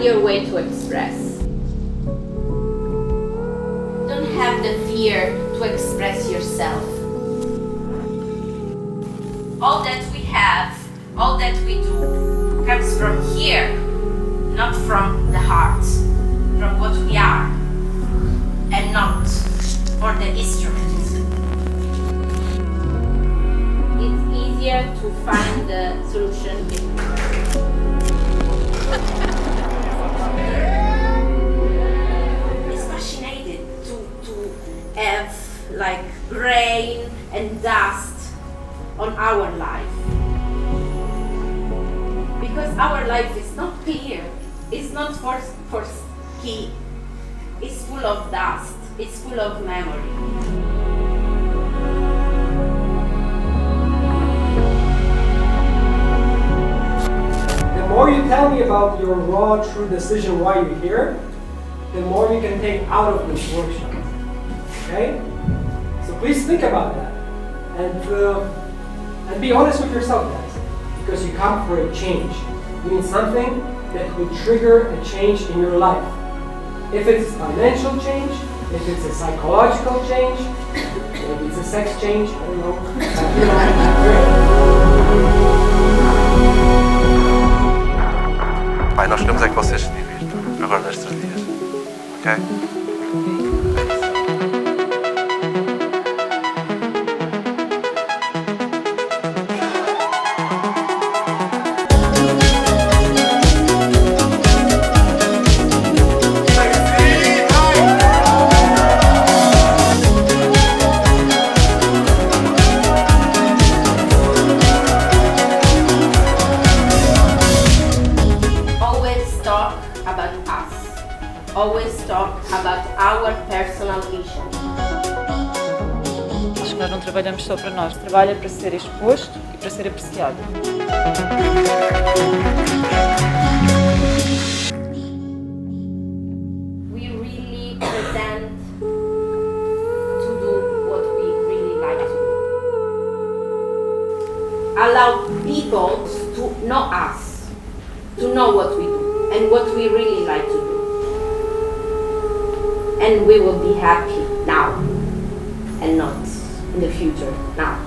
Find your way to express. Don't have the fear to express yourself. All that we have, all that we do, comes from here, not from the heart, from what we are, and not for the instrument. It's easier to find the solution It's fascinating to have like grain and dust on our life. Because our life is not clear, it's not for key, it's full of dust, it's full of memory. The more you tell me about your raw, true decision why you're here, the more you can take out of this workshop. Okay? So please think about that. And be honest with yourself, guys. Because you come for a change. You need something that will trigger a change in your life. If it's financial change, if it's a psychological change, maybe it's a sex change, I don't know. Pai, nós queremos é que vocês se divirtam agora nestes dias, ok? Always talk about our personal vision. Acho que nós não trabalhamos só para nós, trabalha para ser exposto e para ser apreciado. We really present to do what we really like to do. Allow people to know us, to know what we do and what we really like to do. And we will be happy now and not in the future now.